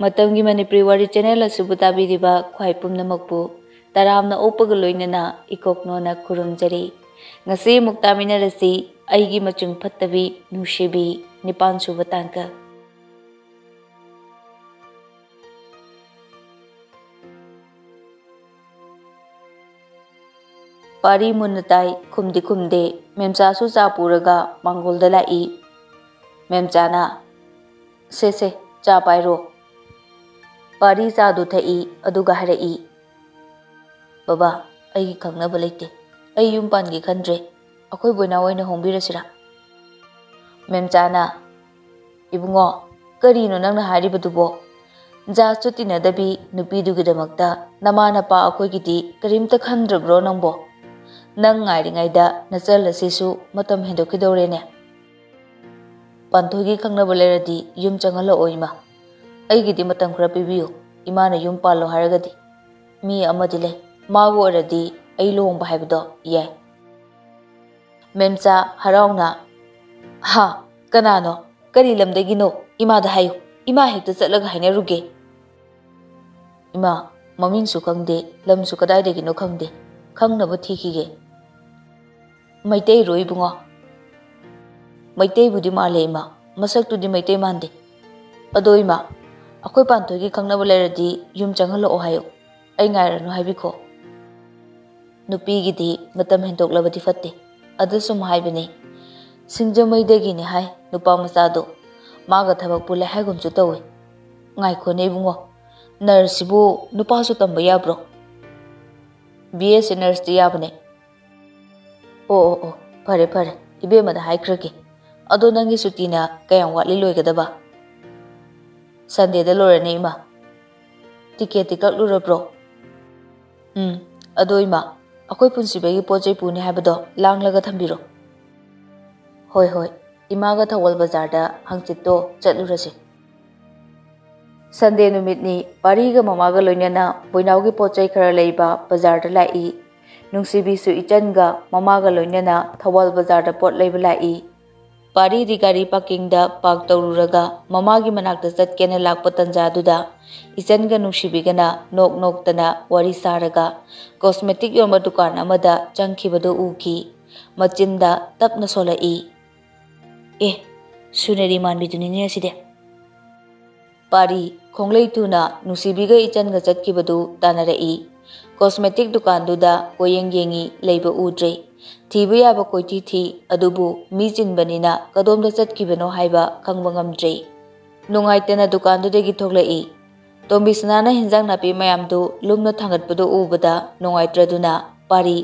Matamgi Manipuri Wari channel asubu tabiriba khwai pumnamakpu taramna opaga loinana ikoknona kurumjari ngasi muktaminarasi Eigi Maching Fattabi Nungshibi nipan suba tangka Pari munatai kumdi kumde memcha su cha puraga mangolda lai memchana se cha pairo Pari cha du thai aduga harai Baba ai khangnaba leite ai yum pangi khandre akoi boina oina hongbirasira memchana ibungo karino nangna haribadubo ja chutina dabi nupi dugidamakta namana pa akoi gidi karimta khandrabro nangbo nang ngairi ngaida nachal asisu matam hendokidorene Panthogi khangnaba leradi yum changala oima aigidi matam khara pibiyu imana yum palo haragadi mi amadi le mago oradi ai lohongba haibdo yai memcha harauna ha kanano kari lamdagino ima da hayu ima hekta chatlaga hainaruge ima maming su khangde lam su kadai dagino khangde khangnaba thikige maitei roi bungo maitei budi male ima masak tu di maitei mande ado ima akoi panthogi khangnaba leradi yum changhalo o hayo ai ngairanu haibiko nupi gidi matam hendoklabadi fatte adusum haibani singjamaidagi ne hai nupa masado maga thabak pule haigum chu tawi ngai ko nei bungo nursibu nupa su tamba yabro BS nurse ti yabne o pare ibe mada haikrake ado nangi sutina kayang watli loigadaba Sunday da lorane ima ticket tikak lurabro ado ima akoi punsibagi pojai puni haibado langlaga thambiro hoi imaga thawal bazar da hangchitto chatlurase Sunday numitni pariga mamaga loinana boinawgi pojai khara leiba bazar da lai Nungshibi su ichanga mamaga loinana thawal bazar da pot leiba lai Pari di gari parking da park tawruraga mamagi manakta chatkena lakpa tanja duda ichanga Nungshibi-gana nok tana wari saraga cosmetic yomba dukan amada changkhibado uki machinda tapna solai sunari manbiduni ne aside Pari khonglei tuna Nungshibi-ga ichanga chatkibadu tanarai cosmetic dukan duda koyeng yengi leiba udre thibu yaba koiti thi adubu mi chinbanina kadomda chatkibano haiba khangba ngamdre nungaitena dukan dudagi thoklai tombisnana hinjang napi mayamdu lumna thangatpadu ubada nungaitraduna Pari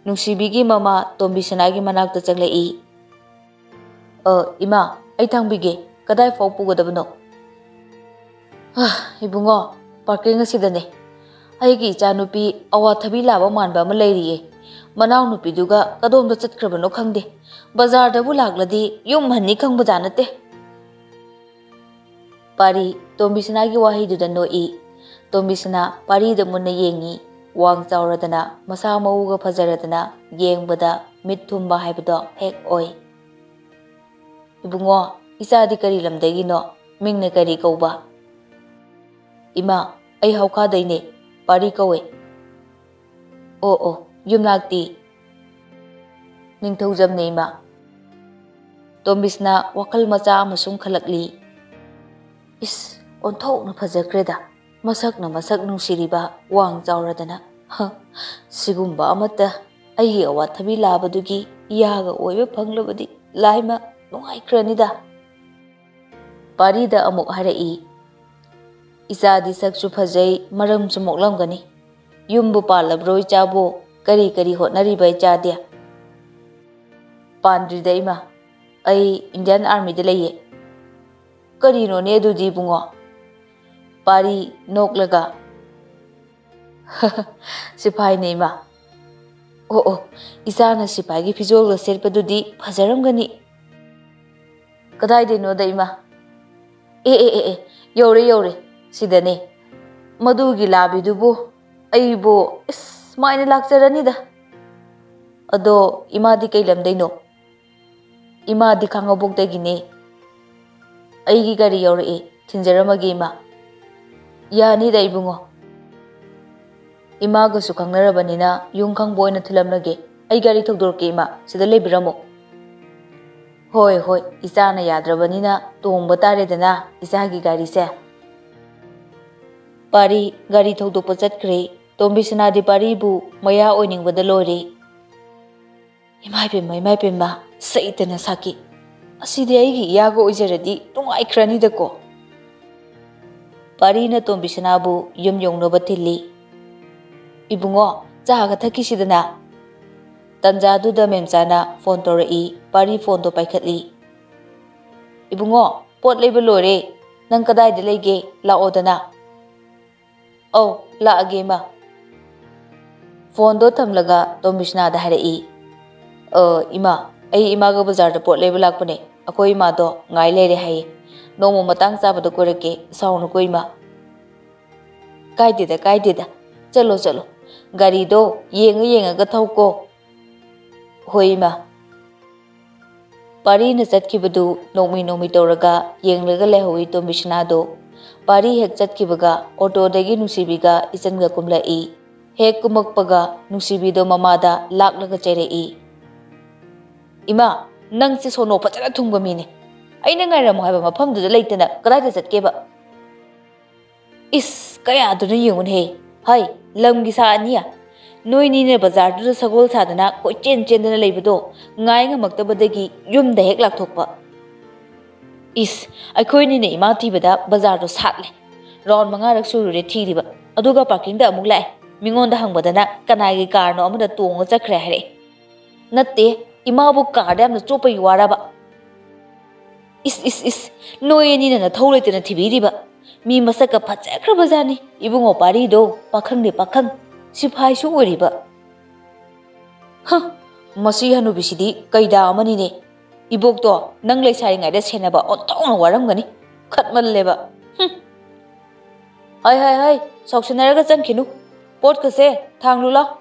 Nungshibi-gi mama tombisnagi manakta changlai ima ai thangbige kadai fau pugadabno ibungo parking asidane aigi chanupi awa thabi laba manba ma leiriye manaw nupi duga kadomda chatkrabano khangde bazar da bulagladi yum hanni khangba janate Pari tombisnagi wahi duda noi tombisna Pari da munna yengi wang chawradana masa mauga phajaradana yengbada mit thumba haibado hek oi ibungo isadi kari lamdagi no mingna kari kauba ima ai hauka daine Pari kawe yumlakti ningthaujam neima tombisna wakal macha amasung khalakli onthokna phajakreda masak nungsiriba wang chawradana sigumba amata ai awa thabi labadugi yaga oibe phanglabadi laima nungaikhranida Pari da amuk harai isadi sakchu phajai maram chu moklamgani yumbu palabro ichabo kari hotnari bai chadia pandri daima ai Indian Army de leye kari no ne dudi bungo Pari noklaga sipai neima isana sipai gi fizol ga serpadudi phajaramgani kadai de no daima yore sidane madugi labidubu aibo maina lakcharanida ado imadi kai lamdaino imadi khangabok dagine aigi gari yore thinjaramagi ma Yanida ibungo. Imagasu kangnarabanina yung kangboy na thilamnage. Ay gari thogdorke ima sida lebiramo. Hoi hoi isa na yadrabanina tongba taredana isagi gari se. Pari gari thogdokpa chatkre tombi sanadi pari bu maya oiningbada lore. Imai pema saitana saki. Asidi aigi yago oijaradi tungai khrani dako. Pari na tombi sanabu yum yongnoba thilli. Ibungo chaga thakisidana. Tanjaduda memchana phone torei pari phone to paikhatli. Ibungo pot leiba lore nang kadai de lege laodana. Oh la age ma. Phone do thamlaga tombisna da harai. Ima ai ima ga bazar da pot leiba lakpane akoi ima do ngai lere hai. Nomo matang sabada korake saunu ko ima. Kaidida chalo gari do yenga ga thauko. Hoi ma. Pari na chatkibadu nomi toraga yenglaga lehui tombisna do. Pari hek chatkibaga auto dagi nungsibiga isanga kumlai. Hek kumakpaga nungsibido mamada laklaga cherei. Ima nang si sono pachana thungba mine. Aina ngairamu haiba mafamduda leitana kadaida chatkeba. Is kaya aduna yengun he. Hai lamgi sa ania. Noi ni ne bazar du sagol sadana koi chen dana leibado ngai nga maktabadagi yum da hek lakthokpa. Is aikoi ni ne ima tibada bazar do satle. Ron manga rak surure thiriba. Aduga parking da amuk lai. Mingon da hangbadana kanai car no amada tonga chakre hare. Natte ima bu car da amna chopa yuara ba. Is noi ni na thole tena thibiriba. Mi masaka phachakra bazani ibungo pari do pakhang Sipai su oriba. Masi hanu bisidi kaida amani ne. Ibok to nang lai sai ngai da senaba otong waram gani. Khatmal leba. Hai soksinaraga changkinu. Pot ka se thanglu la.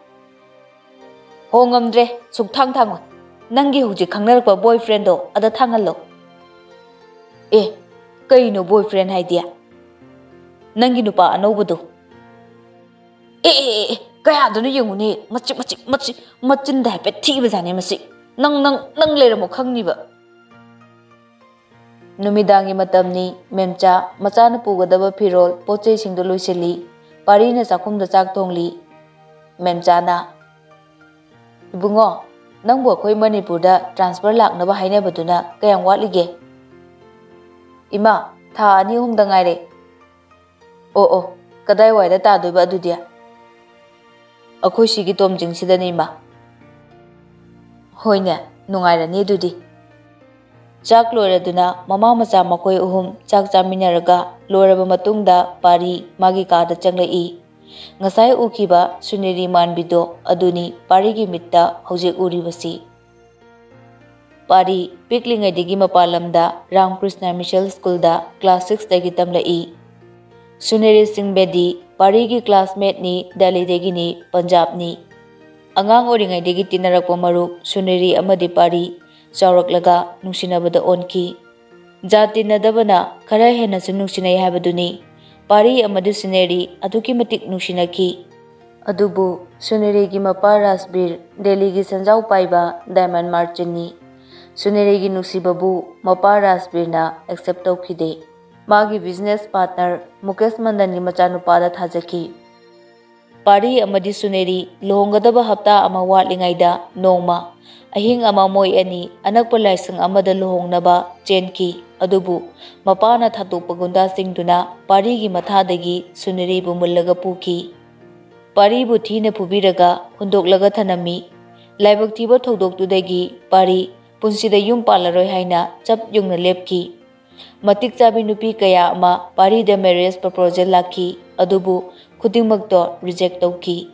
Hongamdre suk thang. Nangi huji khangnarakpa boyfriend do ada thangallo. Kaino boyfriend haidia. Nangi nupa anobudu. Kaya aduna yengune machin da pet thi bazane masi nang lera mo khangni ba numidangi matamni memcha machana pugadaba phirol pochei singdo loiseli parina chakhumda chak thongli memcha na ibungo nangbo khoi manipurda transfer lakna ba haine baduna kayang watlige ima tha ani humda ngaire kadai waida ta doiba adudia Akoi sigi tomjing sidani ma. Hoine nungairani dudi. Chak loiraduna mama macha makoi uhum chak chaminaraga loiraba matungda pari magi kada changlai. Ngasai ukiba suniri manbido aduni parigi mitta hojik uribasi. Pari piklingai digi mapalamda Ramkrishna Mission School da class 6 dagi tamlai. Suniri Singh Bedi Parigi classmate ni Delhi degi ni Punjab ni Angang oringai degi tinarakpa marup Suniri amadi pari chauraklaga nungsinabada onki jati nadabana khara hena su nungsinai habaduni pari amadi Suniri aduki matik nungsinaki adubu Suniri gi mapa Rasbir Delhi gi sanjau paiba Diamond Merchant ni Suniri gi nungsibabu mapa Rasbir na accept tawkhide Magi business partner Mukesh Mandan gi machanupada thajaki. Pari amadi Suneri lohongadaba hapta ama watlingaida nongma ahing ama moi ani anakpa laisang amada lohongnaba chenki adubu mapana thatokpa gunda singduna pari gi mathadagi Suneri bu mullaga puki. Pari bu thina phubiraga hundoklaga thanami laibak thiba thodokdudagi pari punsida yum palaroi haina chap yungna lepki. Matik chabi nupi kaya ama pari da marriage proposal laki adubu khudingmak to reject tawki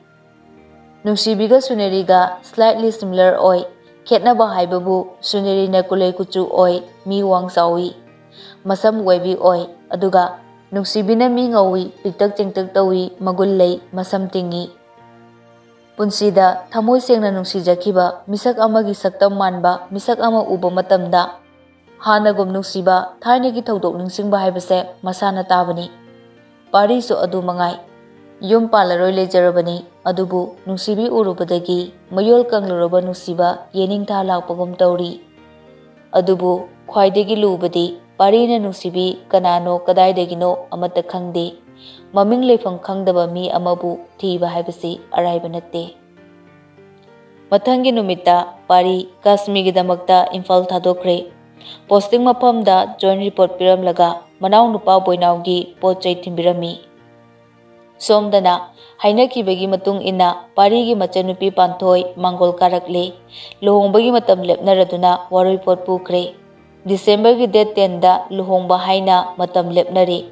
Nungshibiga Suneriga slightly similar oi khetnaba haibabu Suneri na kulai kuchu oi mi wang sawi masam webi oi aduga Nungsibina mi ngawi piktak chengtak tawi magul lei masam tingi punsida thamoi sengna nungsijakiba misak amagi saktam manba misak ama uba matamda Hanagom nungsiba thainagi thodok ningsingba haibase masana tabani Parisu adu mangai. Yum palaroi lejarabani adubu nungsibi urubadagi mayol kangluraba nungsiba yening tha lakpagum tauri. Adubu khwaidagi lubadi parina nungsibi kanano kadaidagino amata khangde. Maming leifam khangdaba mi amabu thiba haibasi araiba natte. Mathangi numita pari Kasmigi damakta Imphal thadokre. Posting mapamda joint report piramlaga manaw nupa boinawgi pochai thimbirami. Somdana hainakibagi matung ina parigi machanupi panthoi mangol karakle luhongbagi matam lepnaraduna waroi pot pukre. December gi date 10 da luhongba haina matam lepnari.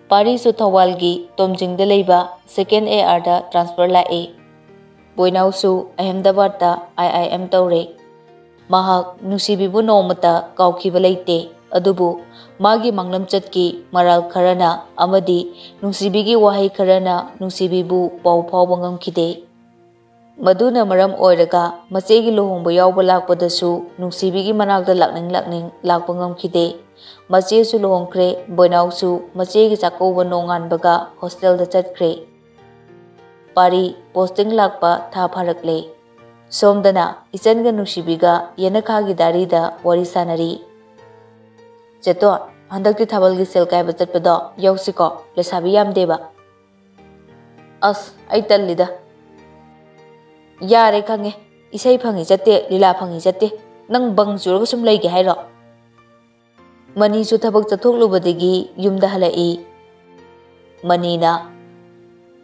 Pari su thawalgi tomjingda leiba second AR da transfer lae. Boinaw su Ahmedabad da IIM tawre. Mahak nungsibibu nomata kaukhiba leite adubu magi manglam chatki maral kharana amadi nungsibigi wahai kharana nungsibibu pau phawba ngamkhide. Maduna maram oiraga machegi lohongba yawba lakpadasu nungsibigi manakda lakning lakpa ngamkhide. Mache su lohongkre boinaw su machegi chakouba nonganbaga hostel da chatkre. Pari posting lakpa tha pharakle. Somdana ichenga nungsibiga yenakhagi darida wari sanari. Cheto handakti thabalgi sel kaiba chatpado yausiko lesabi yamdeba. As ai tallida. Yare khange isai phangi chatte lila phangi chatte nang bang churga sum leige hairo. Mani su thabak chathoklubadagi yumda halai. Manina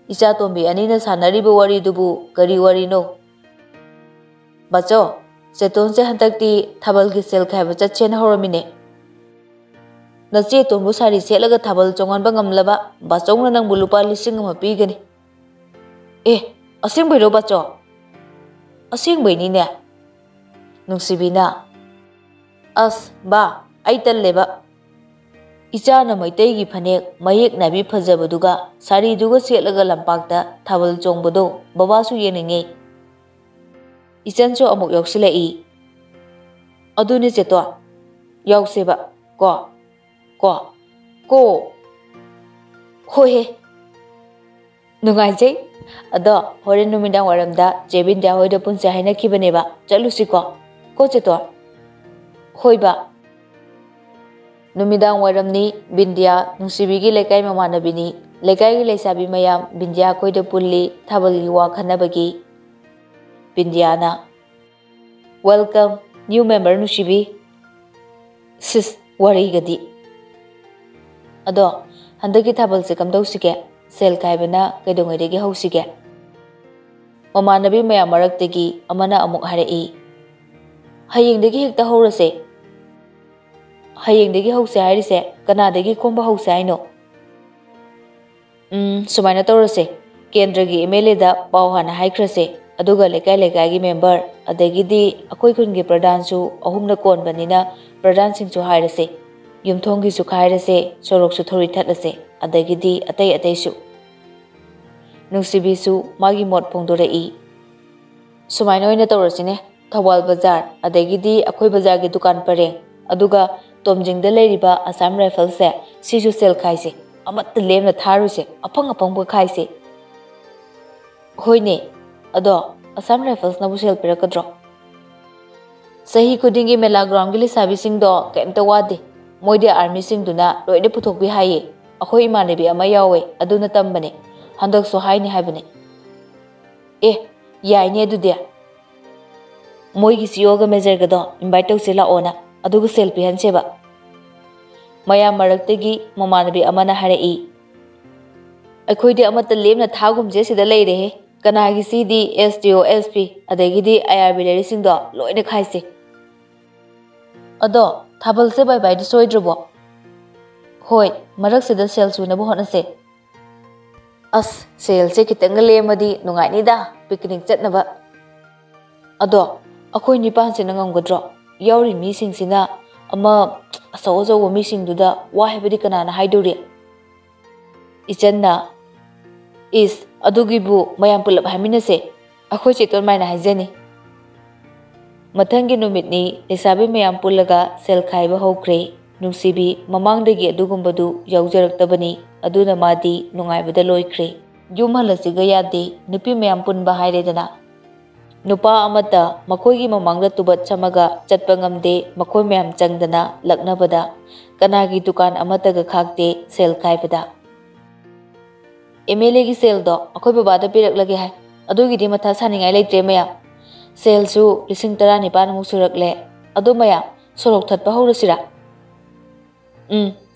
Icha tombi anina sanariba wari dubu kari wari no. Bacho Cheton se handakti thabalgi sel kaiba chatchen horamine. Nache tombu sari selaga thabal chonganba ngamlaba bachongna nang bulupa lising ama pigani. Asing bairo bacho. Asing baini ne. Nungsibina. As ba ai talleba. Icha na maitegi phanek mayek nabi phajabaduga sari duga selaga lampakta thabal chongbado babasu yeninge. Ichancho amuk yausilai. Aduni cheto. Yauseba ko. Hohe. Nungaijai. Ado horen numidang waramda jebin da hoida punse haina kibaneba chalusiko. Ko cheto. Hoiba. Numidang waramni Bindia nungsibigi lekai mamanabini lekai gi leisabi mayam Bindia koida pulli thabalgi wa khanabagi. Bindiana. Welcome new member Nungshibi. Sis wari gadi. Ado handaki thabal se kam dosige sel kaibana kaidongaidegi hausige. Mamanabi mayam maraktegi amana amuk harai. Hayengdegi hekta horase. Hayengdegi hause harise kanadegi khomba hause haino. Sumaina tawrase kendragi MLA da paw hana haikrase aduga lekai gi member adagidi akoi khungi pradhan su ahumna konbanina pradhan singchu hairase yumthongi su khairase sorok su thori thatase adagidi atai su nungsibi su magi mot phongdorei sumaina oina tawrasine Thawal Bazar adagidi akoi bazar gi dukan pareng aduga tomjingda leiriba Assam Rifle se sisu sel khaise amat lemna tharuse apang bu khaise hoine ado Assam Rifles na busel pirakadro sahi kudingi mela ground gi lisabi sing do kemta wade moide army sing duna loide puthok bi haye akhoi imanebi ama yawe aduna tambane handak so haini haibane yaine adude moigi siyoga measure ga do invite tawsela ona aduga selfie hanseba maya maraktagi mamanabi amana harai akhoi de amata lemna thagum je sida leire he kanagi CD STO SP adagidi IRB lerising do loine khaise ado thabal se bai bai soidrobo hoi marak sida sel suna bo honase as sel se kitang lemadi nungai ni da picnic chatnaba ado akhoi nipan se nangamgodro yauri mi sing sina ama asawo mi sing duda wa hebedi kanana haidori ichanna is adugibu mayam pulap haminase akhoi cheton maina haijani mathangi numit ni lesabi mayam pulaga sel khaiba hokre Nungshibi mamangdagi adugumbadu yaujaraktabani aduna madi nungaibada loikre. Yum halasiga yade nupi mayam punba hairedana. Nupa amata makoigi mamangda tubat chamaga chatpa ngamde makoi mayam changdana laknabada kanagi dukan amataga khakte sel khaibada. MLA gi sel do akoi babada piraklage hai adugidi matha saningai leitre mayam sel su 19,000 muk surakle adu mayam sorok thatpa horasira.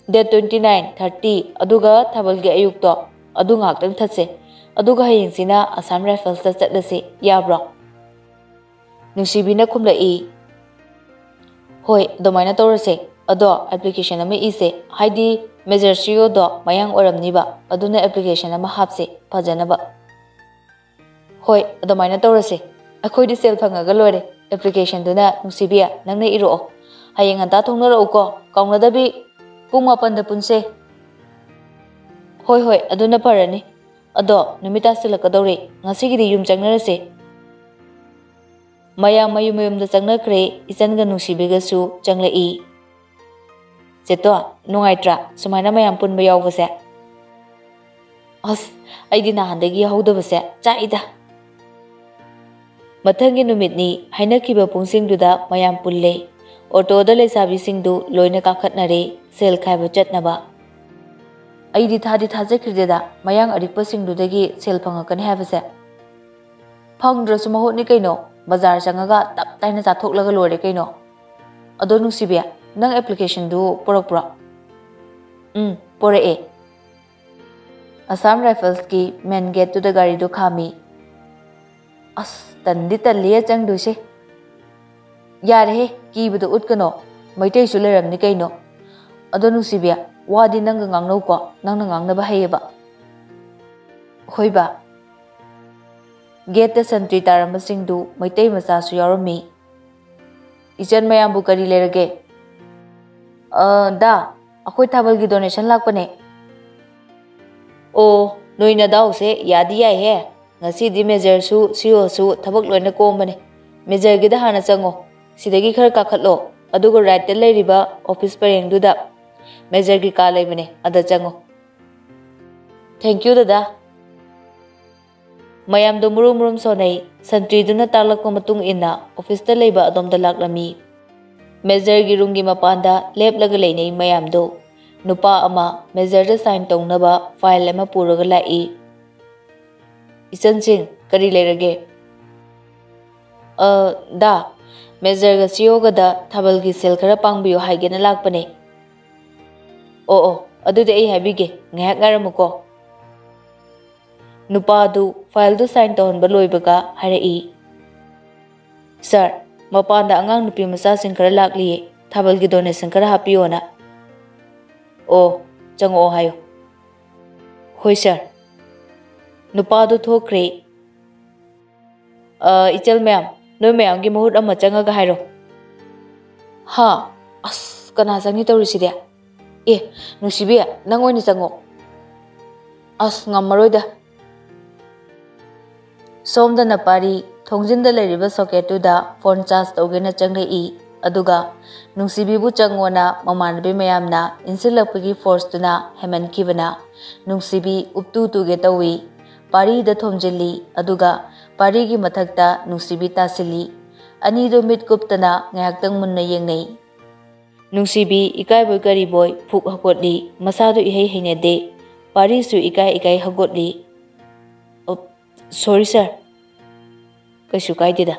Date 29, 30 aduga thabalgi ayukto adu ngaktang thatse aduga hayingsina Assam Rifles ta chatlase yabro. Nungshibi na khumlai hoi domaina torase ado application ama ise haidi major CEO do mayang oramni ba aduna application ama hapse phajana ba. Hoi domaina torase akhoi di sel phangaga lore application duna Nungshibi nangna iro hayeng anta thongnara uko kaungnadabi pung 8 da punse. Hoi aduna parani ado numita silakadore ngasigidi yum changnarase mayam mayum da changnakre ichanga Nungshibiga su changlai jeto nungaitra sumaina mayam punba yawbase as aidi nahandagi hawdabase chaida. Mathangi numitni hainakiba pungsingduda mayam pulle auto da lesabi singdu loina kakhatnare sel khaiba chatnaba. Aidi thadi thajakrideda mayang arikpa singdudagi sel phangakani habase phangdrasu mahotni kaino bazar changaga tap taina chathoklaga lore kaino ado Nungshibi nang application du porakpura pore Assam Rifles ki main gate to the gari do khami as tandi talliya changdu se yare he kibudu utkano maitai su leramni kaino ado Nungshibi wadi nang ngangno ko nang ngangna ba hayeba hoiba gate ta santri taramba singdu maitai macha su yarami ijan mayam bu kari lerage da akhoi thabalgi donation lakpane o noina dause yadi yai he ngasi di major su CEO su thabak loina kombane major gi da hana chango sidagi khar kakhatlo adugo right te leiriba office pareng duda major gi ka leibane ada chango. Thank you dada. Mayam do murum sonai santri duna talakpa matung inna office ta leiba adom da laklami major gi rungi mapanda leplaga leinei mayam do nupa ama major da sign tongnaba file ama puraga lai isan sing kari lerage da major ga CEO ga da thabalgi sel khara pangbiyo haigena lakpane adu de ai habige ngak ngaramuko nupa du file du sign ton baloibaga harai sir mapanda angang nupi masa sing khara lakli thabalgi donation khara hapiona chango hayo hoi sir nupa du thokre ichal ma'am noi ma'am gi mahut ama changaga hairo ha as kana changi tawriside Nungshibi nang oini chango as ngamaroida somda na pari thongjinda leiriba socket da phone charge togena changlei aduga Nungshibi bu changona mamanabi mayamna insilapagi force tuna heman kibana Nungshibi uptu tuge tawi pari da thomjili aduga pari gi mathakta Nungshibi tasili ani do mit kuptana ngayaktang munna yengnei Nungshibi ikai boy kari boy phuk hakotli masadu ihei heinede pari su ikai hagotli sorry sir kaishu kaidida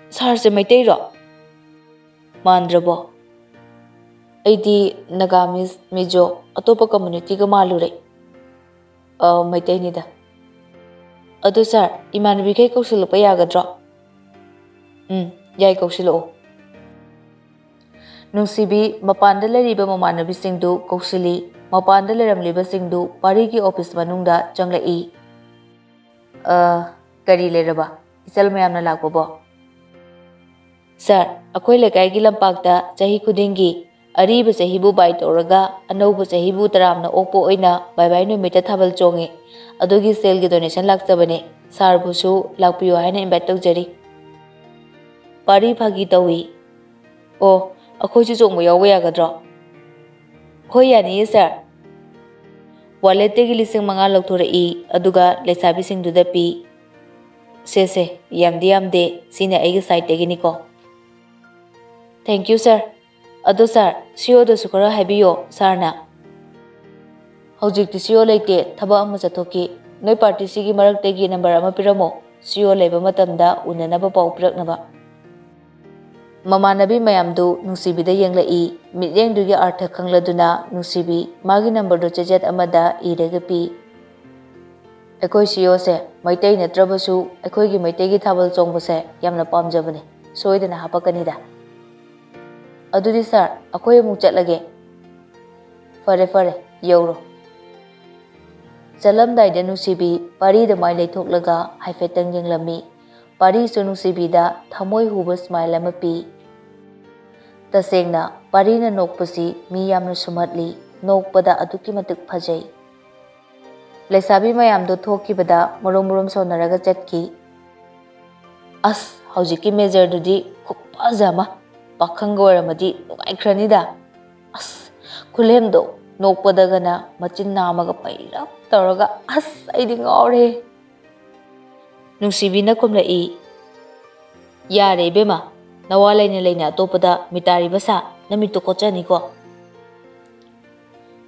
sir se maitai ro mandrabo aidi nagamis mijo atopa community ga malure maitai nida adu sir imanabi kai kausilupa yagadro yai kausilo Nungshibi mapanda leriba mamanabi singdu kausili mapanda leramliba singdu pari gi office manungda changlai kari leraba isal mayamna lakbo sir akoi lekai gi lampakta chahi khudingi ariba chahibu bai toraga anauba chahibu taramna okpo oina bai bai no meta thabal chonge adogi sel gi donation lakchabane sir busu lakpiyo haina invite tawjari pari phagi tawi ꯑꯩꯈꯣꯏꯁꯨ ꯆꯣꯡꯕ ꯌꯥꯎꯕ ꯌꯥꯒꯗ꯭ꯔꯣ? ꯍꯣꯏ ꯌꯥꯅꯤꯌꯦ ꯁꯥꯔ꯫ ꯋꯥꯂꯦꯠꯇꯒꯤ 5,000 ꯂꯧꯊꯣꯔꯛꯏ ꯑꯗꯨꯒ ꯂꯩꯁꯥꯕꯤꯁꯤꯡꯗꯨꯗ ꯄꯤ꯫ ꯁꯦ ꯌꯥꯝꯗꯤ ꯌꯥꯝꯗꯦ, ꯁꯤꯅ ꯑꯩꯒꯤ ꯁꯥꯏꯠꯇꯒꯤꯅꯤꯀꯣ꯫ ꯊꯦꯡꯛ ꯌꯨ ꯁꯥꯔ꯫ ꯑꯗꯣ ꯁꯥꯔ, ꯁꯤꯑꯣꯗꯁꯨ ꯈꯔ ꯍꯥꯏꯕꯤꯌꯣ ꯁꯥꯔꯅ꯫ ꯍꯧꯖꯤꯛꯇꯤ ꯁꯤꯑꯣ ꯂꯩꯇꯦ, ꯊꯕꯛ ꯑꯃ ꯆꯠꯊꯣꯛꯈꯤ꯫ ꯅꯣꯏ ꯄꯥꯔꯇꯤꯁꯤꯒꯤ ꯃꯔꯛꯇꯒꯤ ꯅꯝꯕꯔ ꯑꯃ ꯄꯤꯔꯝꯃꯣ, ꯁꯤꯑꯣ ꯂꯩꯕ ꯃꯇꯝꯗ ꯎꯅꯅꯕ ꯄꯥꯎ ꯄꯤꯔꯛꯅꯕ꯫ ꯃꯃꯥꯟꯅꯕꯤ ꯃꯌꯥꯝꯗꯨ ꯅꯨꯡꯁꯤꯕꯤꯗ ꯌꯦꯡꯂꯛꯏ꯫ ꯃꯤꯠꯌꯦꯡꯗꯨꯒꯤ ꯑꯥꯔꯊ ꯈꯪꯂꯗꯨꯅ ꯅꯨꯡꯁꯤꯕꯤ ꯃꯥꯒꯤ ꯅꯝꯕꯔꯗꯨ ꯆꯦꯆꯦꯠ ꯑꯃꯗ ꯏꯔꯒ ꯄꯤ꯫ ꯑꯩꯈꯣꯏ ꯁꯤꯑꯣꯁꯦ ꯃꯩꯇꯩ ꯅꯠꯇ꯭ꯔꯕꯁꯨ ꯑꯩꯈꯣꯏꯒꯤ ꯃꯩꯇꯩꯒꯤ ꯊꯥꯕꯜ ꯆꯣꯡꯕꯁꯦ ꯌꯥꯝꯅ ꯄꯥꯝꯖꯕꯅꯤ, ꯁꯣꯏꯗꯅ ꯍꯥꯄꯛꯀꯅꯤꯗ꯫ ꯑꯗꯨꯗꯤ ꯁꯥꯔ, ꯑꯩꯈꯣꯏ ꯑꯃꯨꯛ ꯆꯠꯂꯒꯦ꯫ ꯐꯔꯦ, ꯌꯧꯔꯣ꯫ ꯆꯠꯂꯝꯗꯥꯏꯗ ꯅꯨꯡꯁꯤꯕꯤ ꯄꯥꯔꯤꯗ ꯃꯥꯏ ꯂꯩꯊꯣꯛꯂꯒ ꯍꯥꯏꯐꯦꯠꯇꯪ ꯌꯦꯡꯂꯝꯃꯤ꯫ ꯄꯥꯔꯤꯁꯨ ꯅꯨꯡꯁꯤꯕꯤꯗ ꯊꯃꯣꯏ ꯍꯨꯕ ꯁ꯭ꯃꯥꯏꯜ ꯑꯃ ꯄꯤ꯫ ꯇꯁꯦꯡꯅ ꯄꯥꯔꯤꯅ ꯅꯣꯛꯄꯁꯤ ꯃꯤ ꯌꯥꯝꯅ ꯁꯨꯝꯍꯠꯂꯤ, ꯅꯣꯛꯄꯗ ꯑꯗꯨꯛꯀꯤ ꯃꯇꯤꯛ ꯐꯖꯩ꯫ ꯂꯩꯁꯥꯕꯤ ꯃꯌꯥꯝꯗꯣ ꯊꯣꯛꯈꯤꯕꯗ ꯃꯔꯨꯝ ꯁꯣꯟꯅꯔꯒ ꯆꯠꯈꯤ꯫ ꯑꯁ, ꯍꯧꯖꯤꯛꯀꯤ ꯃꯦꯖꯔꯗꯨꯗꯤ ꯈꯨꯐꯖ ꯑꯃ, ꯄꯥꯈꯪꯒ ꯑꯣꯏꯔꯝꯃꯗꯤ ꯅꯨꯡꯉꯥꯏꯈ꯭ꯔꯅꯤꯗ꯫ ꯑꯁ, ꯈꯨꯂꯦꯝꯗꯣ ꯅꯣꯛꯄꯗꯒꯅ ꯃꯆꯤꯟ ꯅꯥꯝꯃꯒ ꯄꯩꯔꯞ ꯇꯧꯔꯒ ꯑꯁ ꯑꯩꯗꯤ ꯉꯥꯎꯔꯦ꯫ ꯅꯨꯡꯁꯤꯕꯤꯅ ꯈꯨꯝꯂꯛꯏ꯫ ꯌꯥꯔꯦ ꯏꯕꯦꯝꯃ, ꯅꯋꯥ ꯂꯩꯅ ꯑꯇꯣꯞꯄꯗ ꯃꯤꯇꯥꯔꯤꯕ ꯁꯥ, ꯅꯃꯤꯠꯇꯣ ꯀꯣꯠꯆꯅꯤꯀꯣ꯫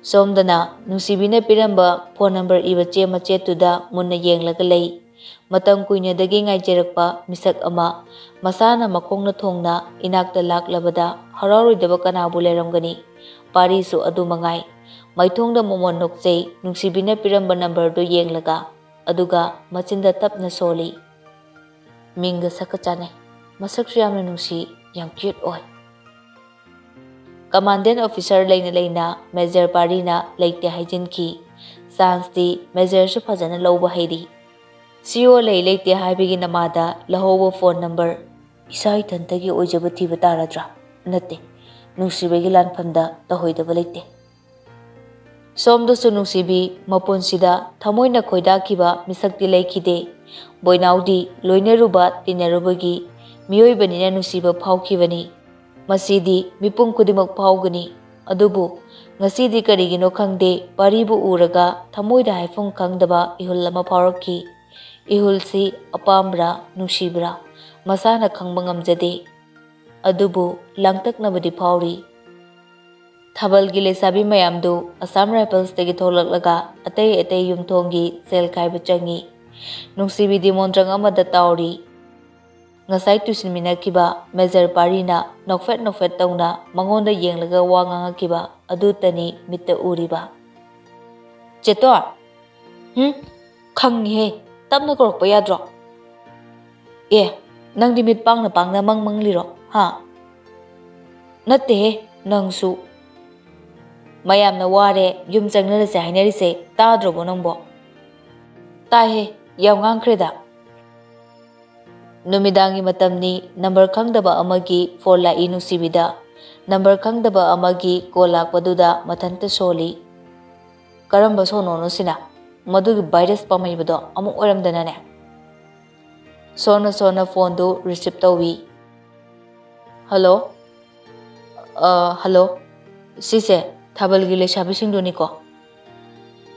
ꯁꯣꯝꯗꯅ ꯅꯨꯡꯁꯤꯕꯤꯅ ꯄꯤꯔꯝꯕ ꯐꯣꯟ ꯅꯝꯕꯔ ꯏꯕ ꯆꯦ ꯃꯆꯦꯠꯇꯨꯗ ꯃꯨꯟꯅ ꯌꯦꯡꯂꯒ ꯂꯩ꯫ ꯃꯇꯝ ꯀꯨꯏꯅꯗꯒꯤ ꯉꯥꯏꯖꯔꯛꯄ ꯃꯤꯁꯛ ꯑꯃ ꯃꯁꯥꯅ ꯃꯈꯣꯡꯅ ꯊꯣꯡꯅ ꯏꯅꯥꯛꯇ ꯂꯥꯛꯂꯕꯗ ꯍꯔꯥꯎꯔꯣꯏꯗꯕ ꯀꯅꯥꯕꯨ ꯂꯩꯔꯝꯒꯅꯤ? ꯄꯥꯔꯤꯁꯨ ꯑꯗꯨ ꯃꯉꯥꯏ꯫ ꯃꯩꯊꯣꯡꯗ ꯃꯣꯃꯣꯟ ꯅꯣꯛꯆꯩ ꯅꯨꯡꯁꯤꯕꯤꯅ ꯄꯤꯔꯝꯕ ꯅꯝꯕꯔꯗꯨ ꯌꯦꯡꯂꯒ, ꯑꯗꯨꯒ ꯃꯆꯤꯟꯗ ꯇꯞꯅ ꯁꯣꯜꯂꯤ꯫ ꯃꯤꯡꯒ ꯁꯛꯀ ꯆꯥꯅꯩ, ꯃꯁꯛꯁꯨ ꯌꯥꯝꯅ ꯅꯨꯡꯁꯤ, ꯌꯥꯝ ꯀ꯭ꯌꯨꯠ ꯑꯣꯏ꯫ ꯀꯃꯥꯟꯗꯦꯟ ꯑꯣꯐꯤꯁꯔ ꯂꯩꯅ ꯃꯦꯖꯔ ꯄꯥꯔꯤꯅ ꯂꯩꯇꯦ ꯍꯥꯏꯖꯤꯟꯈꯤ꯫ ꯆꯥꯟꯁꯇꯤ ꯃꯦꯖꯔꯁꯨ ꯐꯖꯅ ꯂꯧꯕ ꯍꯩꯔꯤ꯫ ꯁꯤꯑꯣ ꯂꯩꯇꯦ ꯍꯥꯏꯕꯒꯤ ꯅꯃꯥꯗ ꯂꯧꯍꯧꯕ ꯐꯣꯟ ꯅꯝꯕꯔ ꯏꯁꯥ ꯏꯊꯟꯇꯒꯤ ꯑꯣꯏꯖꯕ ꯊꯤꯕ ꯇꯥꯔꯗ꯭ꯔꯥ? ꯅꯠꯇꯦ, ꯅꯨꯡꯁꯤꯕꯒꯤ ꯂꯥꯟꯐꯝꯗ ꯇꯧꯍꯣꯏꯗꯕ ꯂꯩꯇꯦ꯫ ꯁꯣꯝꯗꯁꯨ ꯅꯨꯡꯁꯤꯕꯤ ꯃꯄꯨꯟꯁꯤꯗ ꯊꯃꯣꯏꯅ ꯈꯣꯏꯗꯥꯈꯤꯕ ꯃꯤꯁꯛꯇꯤ ꯂꯩꯈꯤꯗꯦ꯫ ꯕꯣꯏꯅꯥꯎꯗꯤ ꯂꯣꯏꯅꯔꯨꯕ ꯇꯤꯟꯅꯔꯨꯕꯒꯤ ꯃꯤꯑꯣꯏꯕꯅꯤꯅ ꯅꯨꯡꯁꯤꯕ ꯐꯥꯎꯈꯤꯕꯅꯤ꯫ ꯃꯁꯤꯗꯤ ꯃꯤꯄꯨꯝ ꯈꯨꯗꯤꯡꯃꯛ ꯐꯥꯎꯒꯅꯤ꯫ ꯑꯗꯨꯕꯨ ꯉꯁꯤꯗꯤ ꯀꯔꯤꯒꯤꯅꯣ ꯈꯪꯗꯦ, ꯄꯥꯔꯤꯕꯨ ꯎꯔꯒ ꯊꯃꯣꯏꯗ ꯍꯥꯏꯐꯝ ꯈꯪꯗꯕ ꯏꯍꯨꯜ ꯑꯃ ꯐꯥꯎꯔꯛꯈꯤ꯫ ꯏꯍꯨꯜꯁꯤ ꯑꯄꯥꯝꯕ꯭ꯔꯥ, ꯅꯨꯡꯁꯤꯕ꯭ꯔꯥ, ꯃꯁꯥꯅ ꯈꯪꯕ ꯉꯝꯖꯗꯦ꯫ ꯑꯗꯨꯕꯨ ꯂꯥꯡꯇꯛꯅꯕꯗꯤ ꯐꯥꯎꯔꯤ꯫ ꯊꯥꯕꯜꯒꯤ ꯂꯩꯁꯥꯕꯤ ꯃꯌꯥꯝꯗꯨ ꯑꯁꯥꯝ ꯔꯥꯏꯐꯜꯁꯇꯒꯤ ꯊꯣꯛꯂꯛꯂꯒ ꯑꯇꯩ ꯌꯨꯝꯊꯣꯡꯒꯤ ꯁꯦꯜ ꯈꯥꯏꯕ ꯆꯪꯉꯤ꯫ ꯅꯨꯡꯁꯤꯕꯤꯗꯤ ꯃꯣꯟꯗ꯭ꯔꯪ ꯑꯃꯗ ꯇꯥꯎꯔꯤ꯫ ꯉꯁꯥꯏ ꯇꯨꯁꯤꯟꯃꯤꯟꯅꯈꯤꯕ ꯃꯦꯖꯔ ꯄꯥꯔꯤꯅ ꯅꯣꯛꯐꯦꯠ ꯇꯧꯅ ꯃꯉꯣꯟꯗ ꯌꯦꯡꯂꯒ ꯋꯥ ꯉꯥꯡꯉꯛꯈꯤꯕ ꯑꯗꯨꯇꯅꯤ ꯃꯤꯠꯇ ꯎꯔꯤꯕ꯫ ꯆꯦꯇꯣꯔ, ꯈꯪꯉꯤꯍꯦ, ꯇꯞꯅ ꯀꯧꯔꯛꯄ ꯌꯥꯗ꯭ꯔꯣ? ꯑꯦ, ꯅꯪꯗꯤ ꯃꯤꯠ ꯄꯥꯡꯅ ꯃꯪꯂꯤꯔꯣ ꯍꯥ? ꯅꯠꯇꯦꯍꯦ, ꯅꯪꯁꯨ꯫ ꯃꯌꯥꯝꯅ ꯋꯥꯔꯦ, ꯌꯨꯝ ꯆꯪꯅꯔꯁꯦ ꯍꯥꯏꯅꯔꯤꯁꯦ ꯇꯥꯗ꯭ꯔꯕꯣ ꯅꯪꯕꯣ? ꯇꯥꯏꯍꯦ, ꯌꯥꯝ ꯉꯥꯡꯈ꯭ꯔꯦꯗ꯫ ꯅꯨꯃꯤꯗꯥꯡꯒꯤ ꯃꯇꯝꯅꯤ꯫ ꯅꯝꯕꯔ ꯈꯪꯗꯕ ꯑꯃꯒꯤ ꯐꯣꯟ ꯂꯥꯛꯏ ꯅꯨꯡꯁꯤꯕꯤꯗ꯫ ꯅꯝꯕꯔ ꯈꯪꯗꯕ ꯑꯃꯒꯤ ꯀꯣꯜ ꯂꯥꯛꯄꯗꯨꯗ ꯃꯊꯟꯇ ꯁꯣꯜꯂꯤ꯫ ꯀꯔꯝꯕ ꯁꯣꯅꯣꯅꯣ ꯁꯤꯅ? ꯃꯗꯨꯒꯤ ꯚꯥꯏꯔꯁ ꯄꯥꯝꯍꯩꯕꯗꯣ ꯑꯃꯨꯛ ꯑꯣꯏꯔꯝꯗꯅꯅꯦ꯫ ꯁꯣꯟꯅ ꯐꯣꯟꯗꯨ ꯔꯤꯁꯤꯞ ꯇꯧꯏ꯫ ꯍꯜꯂꯣ? ꯍꯜꯂꯣ, ꯁꯤꯁꯦ ꯊꯥꯕꯜꯒꯤ ꯂꯩꯁꯥꯕꯤꯁꯤꯡꯗꯨꯅꯤꯀꯣ?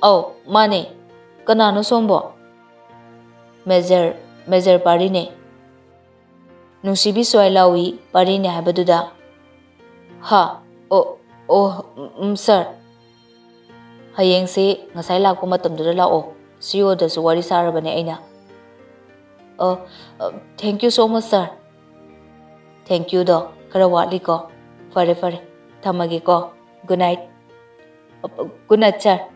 ꯑꯧ, ꯃꯥꯅꯦ, ꯀꯅꯥꯅꯣ ꯁꯣꯝꯕꯣ? ꯃꯦꯖꯔ ꯄꯥꯔꯤꯅꯦ꯫ ꯅꯨꯡꯁꯤꯕꯤ ꯁ꯭ꯋꯥꯏ ꯂꯥꯎꯏ ꯄꯥꯔꯤꯅꯦ ꯍꯥꯏꯕꯗꯨꯗ꯫ ꯍꯥ, ꯁꯥꯔ, ꯍꯌꯦꯡꯁꯦ ꯉꯁꯥꯏ ꯂꯥꯛꯄ ꯃꯇꯝꯗꯨꯗ ꯂꯥꯛꯑꯣ, ꯁꯤꯑꯣꯗꯁꯨ ꯋꯥꯔꯤ ꯁꯥꯔꯕꯅꯦ ꯑꯩꯅ꯫ Thank you so much sir. Thank ꯌꯨꯗꯣ ꯈꯔ ꯋꯥꯠꯂꯤꯀꯣ? ꯐꯔꯦ, ꯊꯝꯃꯒꯦꯀꯣ, good night. Good night sir.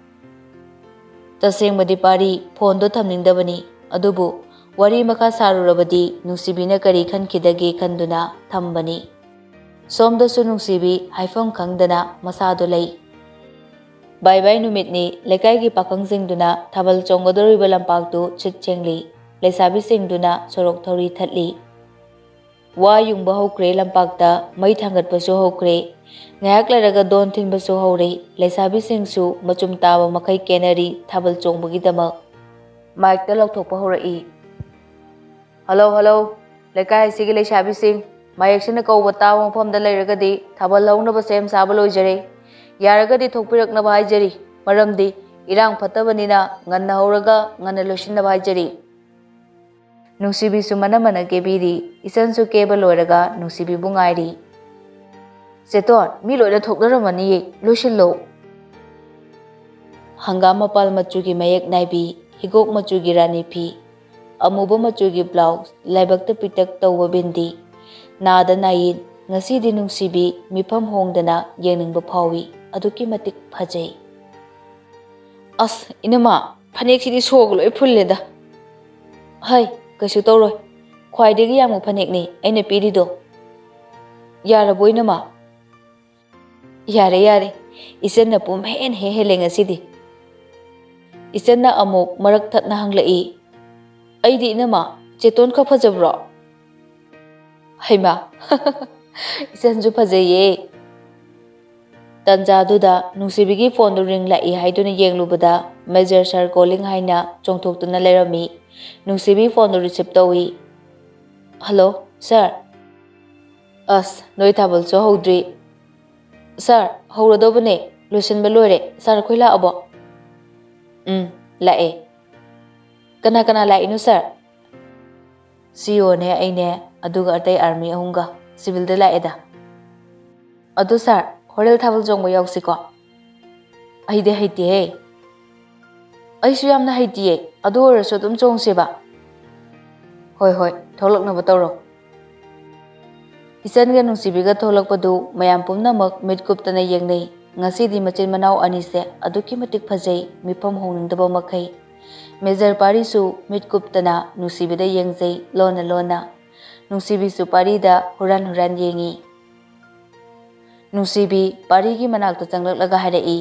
ꯇꯁꯦꯡꯕꯗꯤ ꯄꯥꯔꯤ ꯐꯣꯟꯗꯣ ꯊꯝꯅꯤꯡꯗꯕꯅꯤ, ꯑꯗꯨꯕꯨ ꯋꯥꯔꯤ ꯃꯈꯥ ꯁꯥꯔꯨꯔꯕꯗꯤ ꯅꯨꯡꯁꯤꯕꯤꯅ ꯀꯔꯤ ꯈꯟꯈꯤꯗꯒꯦ ꯈꯟꯗꯨꯅ ꯊꯝꯕꯅꯤ꯫ ꯁꯣꯝꯗꯁꯨ ꯅꯨꯡꯁꯤꯕꯤ ꯍꯥꯏꯐꯝ ꯈꯪꯗꯅ ꯃꯁꯥꯗꯣ ꯂꯩ꯫ ꯕꯥꯏ ꯅꯨꯃꯤꯠꯅꯤ꯫ ꯂꯩꯀꯥꯏꯒꯤ ꯄꯥꯈꯪꯁꯤꯡꯗꯨꯅ ꯊꯥꯕꯜ ꯆꯣꯡꯒꯗꯧꯔꯤꯕ ꯂꯝꯄꯥꯛꯇꯨ ꯁꯤꯠ ꯁꯦꯡꯂꯤ꯫ ꯂꯩꯁꯥꯕꯤꯁꯤꯡꯗꯨꯅ ꯁꯣꯔꯣꯛ ꯊꯧꯔꯤ ꯊꯠꯂꯤ꯫ ꯋꯥ ꯌꯨꯡꯕ ꯍꯧꯈ꯭ꯔꯦ ꯂꯝꯄꯥꯛꯇ, ꯃꯩ ꯊꯥꯡꯒꯠꯄꯁꯨ ꯍꯧꯈ꯭ꯔꯦ꯫ ꯉꯥꯏꯍꯥꯛ ꯂꯩꯔꯒ ꯗꯣꯟ ꯊꯤꯟꯕꯁꯨ ꯍꯧꯔꯦ꯫ ꯂꯩꯁꯥꯕꯤꯁꯤꯡꯁꯨ ꯃꯆꯨꯝ ꯇꯥꯕ ꯃꯈꯩ ꯀꯦꯅꯔꯤ ꯊꯥꯕꯜ ꯆꯣꯡꯕꯒꯤꯗꯃꯛ꯫ ꯃꯥꯏꯛꯇ ꯂꯥꯎꯊꯣꯛꯄ ꯍꯧꯔꯛꯏ꯫ ꯍꯜꯂꯣ, ꯂꯩꯀꯥꯏ ꯑꯁꯤꯒꯤ ꯂꯩꯁꯥꯕꯤꯁꯤꯡ, ꯃꯥꯌꯦꯛꯁꯤꯅ ꯀꯧꯕ ꯇꯥꯕ ꯃꯐꯝꯗ ꯂꯩꯔꯒꯗꯤ ꯊꯥꯕꯜ ꯍꯧꯅꯕ ꯁꯦꯝ ꯁꯥꯕ ꯂꯣꯏꯖꯔꯦ ꯌꯥꯔꯒꯗꯤ ꯊꯣꯛꯄꯤꯔꯛꯅꯕ ꯍꯥꯏꯖꯔꯤ ꯃꯔꯝꯗꯤ ꯏꯔꯥꯡ ꯐꯠꯇꯕꯅꯤꯅ ꯉꯟꯅ ꯍꯧꯔꯒ ꯉꯟꯅ ꯂꯣꯏꯁꯤꯟꯅꯕ ꯍꯥꯏꯖꯔꯤ ꯅꯨꯡꯁꯤꯕꯤꯁꯨ ꯃꯅꯝ ꯀꯦꯕꯤꯔꯤ ꯏꯆꯟꯁꯨ ꯀꯦꯕ ꯂꯣꯏꯔꯒ ꯅꯨꯡꯁꯤꯕꯤꯕꯨ ꯉꯥꯏꯔꯤ ꯆꯦꯇꯣꯟ ꯃꯤ ꯂꯣꯏꯅ ꯊꯣꯛꯅꯔꯝꯃꯅꯤꯌꯦ ꯂꯣꯏꯁꯤꯜꯂꯣ ꯍꯪꯒꯥꯝ ꯃꯄꯥꯜ ꯃꯆꯨꯒꯤ ꯃꯌꯦꯛ ꯅꯥꯏꯕꯤ ꯍꯤꯒꯣꯛ ꯃꯆꯨꯒꯤ ꯔꯥꯅꯤ ꯐꯤ ꯑꯃꯨꯕ ꯃꯆꯨꯒꯤ ꯕ꯭ꯂꯥꯎꯁ ꯂꯥꯏꯕꯛꯇ ꯄꯤꯇꯛ ꯇꯧꯕ ꯕꯤꯟꯗꯤ ꯅꯥꯗ ꯅꯥꯌꯤꯟ ꯉꯁꯤꯗꯤ ꯅꯨꯡꯁꯤꯕꯤ ꯃꯤꯐꯝ ꯍꯣꯡꯗꯅ ꯌꯦꯡꯅꯤꯡꯕ ꯐꯥꯎꯏ ꯑꯗꯨꯛꯀꯤ ꯃꯇꯤꯛ ꯐꯖꯩ ꯑꯁ ꯏꯅꯝꯃ ꯐꯅꯦꯛꯁꯤꯗꯤ ꯁꯣꯒ ꯂꯣꯏ ꯐꯨꯜꯂꯦꯗ ꯍꯩ ꯀꯩꯁꯨ ꯇꯧꯔꯣꯏ ꯈ꯭ꯋꯥꯏꯗꯒꯤ ꯌꯥꯝꯕ ꯐꯅꯦꯛꯅꯤ ꯑꯩꯅ ꯄꯤꯔꯤꯗꯣ ꯌꯥꯔꯕꯣ ꯏꯅꯝꯃ ꯌꯥꯔꯦ ꯌꯥꯔꯦ ꯏꯆꯟꯅ ꯄꯨꯝꯍꯦꯟ ꯍꯦꯜꯂꯦ ꯉꯁꯤꯗꯤ ꯏꯆꯟꯅ ꯑꯃꯨꯛ ꯃꯔꯛ ꯊꯠꯅ ꯍꯪꯂꯛꯏ ꯑꯩꯗꯤ ꯏꯅꯝꯃ ꯆꯦꯇꯣꯟ ꯈꯛ ꯐꯖꯕ꯭ꯔꯣ ꯍꯩꯃꯥ ꯏꯆꯟꯁꯨ ꯐꯖꯩꯌꯦ ꯇꯟꯖꯥꯗꯨꯗ ꯅꯨꯡꯁꯤꯕꯤꯒꯤ ꯐꯣꯟꯗꯨ ꯔꯤꯡ ꯂꯥꯛꯏ ꯍꯥꯏꯗꯨꯅ ꯌꯦꯡꯂꯨꯕꯗ ꯃꯦꯖꯔ ꯁꯥꯔ ꯀꯣꯂꯤꯡ ꯍꯥꯏꯅ ꯆꯣꯡꯊꯣꯛꯇꯨꯅ ꯂꯩꯔꯝꯃꯤ ꯅꯨꯡꯁꯤꯕꯤ ꯐꯣꯟꯗꯨ ꯔꯤꯁꯤꯞ ꯇꯧꯏ ꯍꯜꯂꯣ ꯁꯥꯔ ꯑꯁ ꯅꯣꯏ ꯊꯥꯕꯜꯁꯨ ꯍꯧꯗ꯭ꯔꯤ ꯁꯥꯔ ꯍꯧꯔꯗꯧꯕꯅꯦ ꯂꯣꯏꯁꯤꯟꯕ ꯂꯣꯏꯔꯦ ꯁꯥꯔ ꯑꯩꯈꯣꯏ ꯂꯥꯛꯑꯕꯣ ꯂꯥꯛꯑꯦ ꯀꯅꯥ ꯀꯅꯥ ꯂꯥꯛꯏꯅꯣ ꯁꯥꯔ ꯁꯤꯑꯣꯅꯦ ꯑꯩꯅꯦ ꯑꯗꯨꯒ ꯑꯇꯩ ꯑꯥꯔꯃꯤ 3ꯒ ꯁꯤꯚꯤꯜꯗ ꯂꯥꯛꯑꯦꯗ ꯑꯗꯣ ꯁꯥꯔ ꯍꯣꯔꯦꯟ ꯊꯥꯕꯜ ꯆꯣꯡꯕ ꯌꯥꯎꯁꯤꯀꯣ ꯑꯩꯗꯤ ꯍꯩꯇꯦꯍꯦ ꯑꯩꯁꯨ ꯌꯥꯝꯅ ꯍꯩꯇꯤꯌꯦ ꯑꯗꯨ ꯑꯣꯏꯔꯁꯨ ꯑꯗꯨꯝ ꯆꯣꯡꯁꯦꯕ ꯍꯣꯏ ꯍꯣꯏ ꯊꯣꯛꯂꯛꯅꯕ ꯇꯧꯔꯣ ꯏꯆꯟꯒ ꯅꯨꯡꯁꯤꯕꯤꯒ ꯊꯣꯛꯂꯛꯄꯗꯨ ꯃꯌꯥꯝ ꯄꯨꯝꯅꯃꯛ ꯃꯤꯠ ꯀꯨꯞꯇꯅ ꯌꯦꯡꯅꯩ ꯉꯁꯤꯗꯤ ꯃꯆꯤꯟ ꯃꯅꯥꯎ ꯑꯅꯤꯁꯦ ꯑꯗꯨꯛꯀꯤ ꯃꯇꯤꯛ ꯐꯖꯩ ꯃꯤꯐꯝ ꯍꯣꯡꯅꯤꯡꯗꯕ ꯃꯈꯩ ꯃꯦꯖꯔ ꯄꯥꯔꯤꯁꯨ ꯃꯤꯠ ꯀꯨꯞꯇꯅ ꯅꯨꯡꯁꯤꯕꯤꯗ ꯌꯦꯡꯖꯩ ꯂꯣꯟꯅ ꯂꯣꯟꯅ ꯅꯨꯡꯁꯤꯕꯤꯁꯨ ꯄꯥꯔꯤꯗ ꯍꯨꯔꯥꯟ ꯍꯨꯔꯥꯟ ꯌꯦꯡꯉꯤ ꯅꯨꯡꯁꯤꯕꯤ ꯄꯥꯔꯤꯒꯤ ꯃꯅꯥꯛꯇ ꯆꯪꯂꯛꯂꯒ ꯍꯥꯏꯔꯛꯏ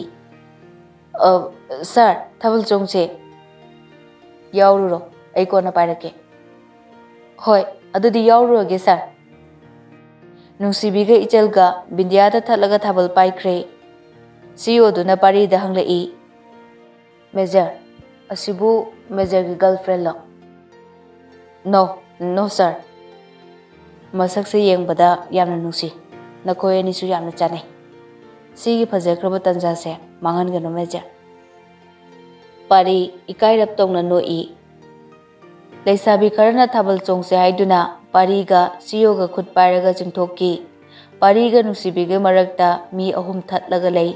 ꯁꯥꯔ ꯊꯥꯕꯜ ꯆꯣꯡꯁꯦ ꯌꯥꯎꯔꯨꯔꯣ ꯑꯩ ꯀꯣꯟꯅ ꯄꯥꯏꯔꯛꯀꯦ ꯍꯣꯏ ꯑꯗꯨꯗꯤ ꯌꯥꯎꯔꯨꯔꯒꯦ ꯁꯥꯔ ꯅꯨꯡꯁꯤꯕꯤꯒ ꯏꯆꯜꯒ ꯕꯤꯟꯗꯤꯌꯥꯗ ꯊꯠꯂꯒ ꯊꯥꯕꯜ ꯄꯥꯏꯈ꯭ꯔꯦ ꯁꯤꯑꯣꯗꯨꯅ ꯄꯥꯔꯤꯗ ꯍꯪꯂꯛꯏ ꯃꯦꯖꯔ ꯑꯁꯤꯕꯨ ꯃꯦꯖꯔꯒꯤ ꯒꯔꯜꯐ꯭ꯔꯦꯟꯂꯣ ꯅꯣ ꯁꯥꯔ ꯃꯁꯛꯁꯦ ꯌꯦꯡꯕꯗ ꯌꯥꯝꯅ ꯅꯨꯡꯁꯤ ꯅꯈꯣꯏ ꯑꯅꯤꯁꯨ ꯌꯥꯝꯅ ꯆꯥꯅꯩ ꯁꯤꯒꯤ ꯐꯖꯈ꯭ꯔꯕ ꯇꯟꯖꯥꯁꯦ ꯃꯥꯡꯍꯟꯒꯅꯨ ꯃꯦꯖꯔ ꯄꯥꯔꯤ ꯏꯀꯥꯏꯔꯞ ꯇꯧꯅ ꯅꯣꯛꯏ ꯂꯩꯁꯥꯕꯤ ꯈꯔꯅ ꯊꯥꯕꯜ ꯆꯣꯡꯁꯦ ꯍꯥꯏꯗꯨꯅ ꯄꯥꯔꯤꯒ ꯁꯤꯑꯣꯒ ꯈꯨꯠ ꯄꯥꯏꯔꯒ ꯆꯤꯡꯊꯣꯛꯈꯤ ꯄꯥꯔꯤꯒ ꯅꯨꯡꯁꯤꯕꯤꯒ ꯃꯔꯛꯇ ꯃꯤ 3 ꯊꯠꯂꯒ ꯂꯩ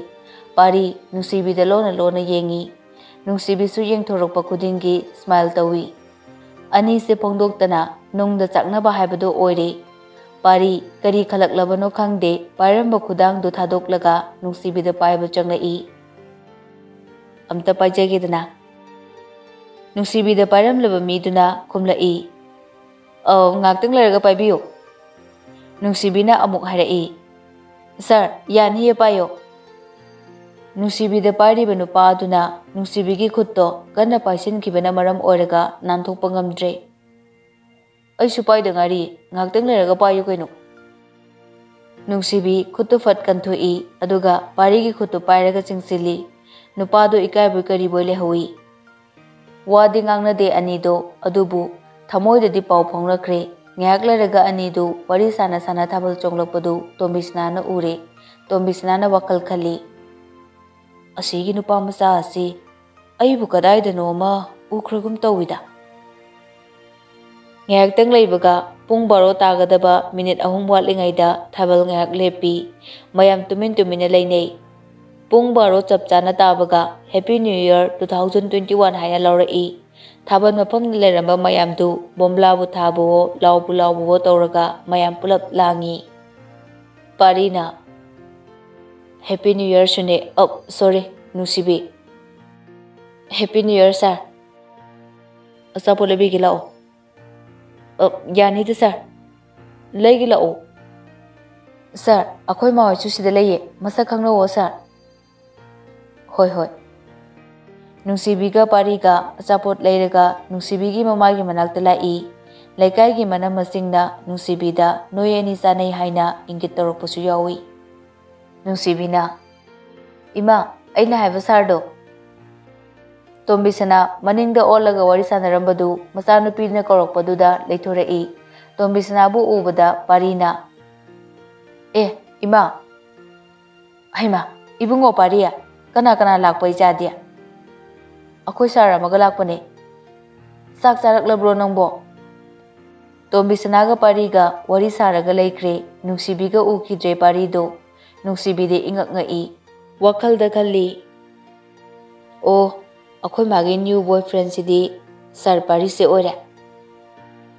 ꯄꯥꯔꯤ ꯅꯨꯡꯁꯤꯕꯤꯗ ꯂꯣꯟꯅ ꯂꯣꯟꯅ ꯌꯦꯡꯉꯤ ꯅꯨꯡꯁꯤꯕꯤꯁꯨ ꯌꯦꯡꯊꯣꯔꯛꯄ ꯈꯨꯗꯤꯡꯒꯤ ꯁ꯭ꯃꯥꯏꯜ ꯇꯧꯏ ꯑꯅꯤꯁꯦ ꯐꯣꯡꯗꯣꯛꯇꯅ ꯅꯨꯡꯗ ꯆꯥꯛꯅꯕ ꯍꯥꯏꯕꯗꯨ ꯑꯣꯏꯔꯦ ꯄꯥꯔꯤ ꯀꯔꯤ ꯈꯜꯂꯛꯂꯕꯅꯣ ꯈꯪꯗꯦ ꯄꯥꯏꯔꯝꯕ ꯈꯨꯗꯥꯡꯗꯨ ꯊꯥꯗꯣꯛꯂꯒ ꯅꯨꯡꯁꯤꯕꯤꯗ ꯄꯥꯏꯕ ꯆꯪꯂꯛꯏ ꯑꯝꯇ ꯄꯥꯏꯖꯒꯦꯗꯅ ꯅꯨꯡꯁꯤꯕꯤꯗ ꯄꯥꯏꯔꯝꯂꯕ ꯃꯤꯗꯨꯅ ꯈꯨꯝꯂꯛꯏ ꯉꯥꯛꯇꯪ ꯂꯩꯔꯒ ꯄꯥꯏꯕꯤꯌꯨ ꯅꯨꯡꯁꯤꯕꯤꯅ ꯑꯃꯨꯛ ꯍꯥꯏꯔꯛꯏ ꯁꯥꯔ ꯌꯥꯅꯤꯌꯦ ꯄꯥꯏꯌꯣ ꯅꯨꯡꯁꯤꯕꯤꯗ ꯄꯥꯏꯔꯤꯕ ꯅꯨꯄꯥ ꯑꯗꯨꯅ ꯅꯨꯡꯁꯤꯕꯤꯒꯤ ꯈꯨꯠꯇꯣ ꯀꯟꯅ ꯄꯥꯏꯁꯤꯟꯈꯤꯕꯅ ꯃꯔꯝ ꯑꯣꯏꯔꯒ ꯅꯥꯟꯊꯣꯛꯄ ꯉꯝꯗ꯭ꯔꯦ ꯑꯩꯁꯨ ꯄꯥꯏꯗ ꯉꯥꯏꯔꯤ ꯉꯥꯛꯇꯪ ꯂꯩꯔꯒ ꯄꯥꯏꯌꯨ ꯀꯩꯅꯣ ꯅꯨꯡꯁꯤꯕꯤ ꯈꯨꯠꯇꯨ ꯐꯠ ꯀꯟꯊꯣꯛꯏ ꯑꯗꯨꯒ ꯄꯥꯔꯤꯒꯤ ꯈꯨꯠꯇꯨ ꯄꯥꯏꯔꯒ ꯆꯤꯡꯁꯤꯜꯂꯤ ꯅꯨꯄꯥꯗꯨ ꯏꯀꯥꯏꯕꯣꯏ ꯀꯔꯤꯕꯣꯏ ꯂꯩꯍꯧꯏ ꯋꯥꯗꯤ ꯉꯥꯡꯅꯗꯦ ꯑꯅꯤꯗꯣ ꯑꯗꯨꯕꯨ ꯊꯃꯣꯏꯗꯗꯤ ꯄꯥꯎ ꯐꯥꯎꯅꯈ꯭ꯔꯦ ꯉꯥꯏꯍꯥꯛ ꯂꯩꯔꯒ ꯑꯅꯤꯗꯨ ꯋꯥꯔꯤ ꯁꯥꯅ ꯁꯥꯅ ꯊꯥꯕꯜ ꯆꯣꯡꯂꯛꯄꯗꯨ ꯇꯣꯝꯕꯤꯁꯅꯥꯅ ꯎꯔꯦ ꯇꯣꯝꯕꯤꯁꯅꯥꯅ ꯋꯥꯈꯜ ꯈꯜꯂꯤ ꯑꯁꯤꯒꯤ ꯅꯨꯄꯥ ꯃꯆꯥ ꯑꯁꯤ ꯑꯩꯕꯨ ꯀꯗꯥꯏꯗꯅꯣꯃ ꯎꯈ꯭ꯔꯒꯨꯝ ꯇꯧꯏꯗ ꯉꯥꯏꯍꯥꯛꯇꯪ ꯂꯩꯕꯒ ꯄꯨꯡ 12 ꯇꯥꯒꯗꯕ ꯃꯤꯅꯤꯠ 3 ꯋꯥꯠꯂꯤꯉꯩꯗ ꯊꯥꯕꯜ ꯉꯥꯏꯍꯥꯛ ꯂꯦꯞꯄꯤ ꯃꯌꯥꯝ ꯇꯨꯃꯤꯟꯅ ꯂꯩꯅꯩ ꯄꯨꯡ 12 ꯆꯞ ꯆꯥꯅ ꯇꯥꯕꯒ ꯍꯦꯄꯤ ꯅ꯭ꯌꯨ ꯏꯌꯔ 2021 ꯍꯥꯏꯅ ꯂꯥꯎꯔꯛꯏ ꯊꯥꯕꯜ ꯃꯐꯝꯗ ꯂꯩꯔꯝꯕ ꯃꯌꯥꯝꯗꯨ ꯕꯣꯝꯕ꯭ꯂꯥꯕꯨ ꯊꯥꯕꯋꯣ ꯂꯥꯎꯕꯋꯣ ꯇꯧꯔꯒ ꯃꯌꯥꯝ ꯄꯨꯂꯞ ꯂꯥꯡꯉꯤ ꯄꯥꯔꯤꯅ ꯍꯦꯄꯤ ꯅ꯭ꯌꯨ ꯏꯌꯔꯁꯨꯅꯦ ꯁꯣꯔꯤ ꯅꯨꯡꯁꯤꯕꯤ ꯍꯦꯄꯤ ꯅ꯭ꯌꯨ ꯏꯌꯔ ꯁꯥꯔ ꯑꯆꯥꯄꯣꯠ ꯂꯩꯕꯤꯒꯦ ꯂꯥꯛꯑꯣ ꯌꯥꯅꯤꯗ ꯁꯥꯔ ꯂꯩꯒꯦ ꯂꯥꯛꯑꯣ ꯁꯥꯔ ꯑꯩꯈꯣꯏ ꯃꯥꯍꯣꯏꯁꯨ ꯁꯤꯗ ꯂꯩꯌꯦ ꯃꯁꯛ ꯈꯪꯅꯧꯋꯣ ꯁꯥꯔ ꯍꯣꯏ ꯅꯨꯡꯁꯤꯕꯤꯒ ꯄꯥꯔꯤꯒ ꯑꯆꯥꯄꯣꯠ ꯂꯩꯔꯒ ꯅꯨꯡꯁꯤꯕꯤꯒꯤ ꯃꯃꯥꯒꯤ ꯃꯅꯥꯛꯇ ꯂꯥꯛꯏ ꯂꯩꯀꯥꯏꯒꯤ ꯃꯅꯝ ꯃꯁꯤꯡꯅ ꯅꯨꯡꯁꯤꯕꯤꯗ ꯅꯣꯏ ꯑꯅꯤ ꯆꯥꯅꯩ ꯍꯥꯏꯅ ꯏꯪꯒꯤꯠ ꯇꯧꯔꯛꯄꯁꯨ ꯌꯥꯎꯏ ꯅꯨꯡꯁꯤꯕꯤꯅ ꯏꯃꯥ ꯑꯩꯅ ꯍꯥꯏꯕ ꯁꯥꯔꯗꯣ ꯇꯣꯝꯕꯤꯁꯅꯥ ꯃꯅꯤꯡꯗ ꯑꯣꯜꯂꯒ ꯋꯥꯔꯤ ꯁꯥꯟꯅꯔꯝꯕꯗꯨ ꯃꯆꯥꯅꯨꯄꯤꯅ ꯀꯧꯔꯛꯄꯗꯨꯗ ꯂꯩꯊꯣꯔꯛꯏ ꯇꯣꯝꯕꯤꯁꯅꯥꯕꯨ ꯎꯕꯗ ꯄꯥꯔꯤꯅ Ima. Haima, ibungo pariya. Kana lakpa ijadi. Akoi sara magalakpane. Sak charaklabro nangbo. Tombi sanaga pariga wari saraga laikre nungshibiga ukidre parido nungshibi de ingak ngai wakal da khalli. Akoi magi new boyfriend sidi sar pari se ore.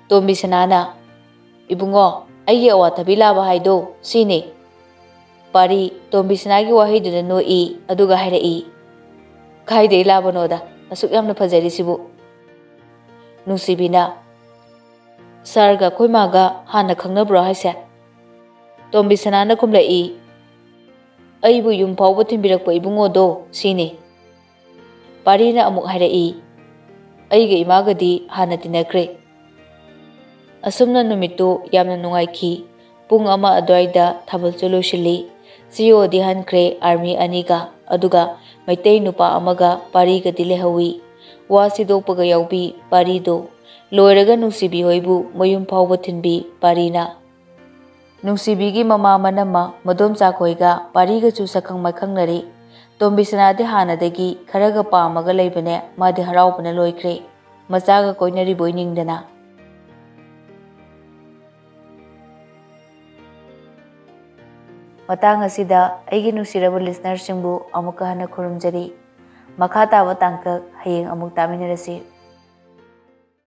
Tombi sanana ibungo aige awathabi laba haido sine. Pari tombi sanagi wahiduna no aduga haira Kaide laba noda asuk yamna phajari sibu. Nungsibina Sarga koi maga hana khangnabro haise. Tombi sanana kumla Aibu yum phawba thimbirakpa ibungo do sine. Parina amuk haira Aiga imagadi hana tinakre. Asumna numitu yamna nungaiki. Pung ama adwaida thabal loisili. CEO di hankre army aniga aduga maitei nupa amaga pariga dilehawi. Wa sidokpaga yaubi parido. Loiraga nungsibi hoibu mayum phawba thinbi parina. Nungsibigi mama manama madom chakoiga pariga chu sakhang makhangnari. Tombi sanade hanadagi kharaga pamaga leibane madi haraupana loikre. Machaga koinari boiningdana. Matang asida aigi nungsiraba listener singbu amuka hana khurumjari. Makha taba tangkak hayeng amuk taminarasi.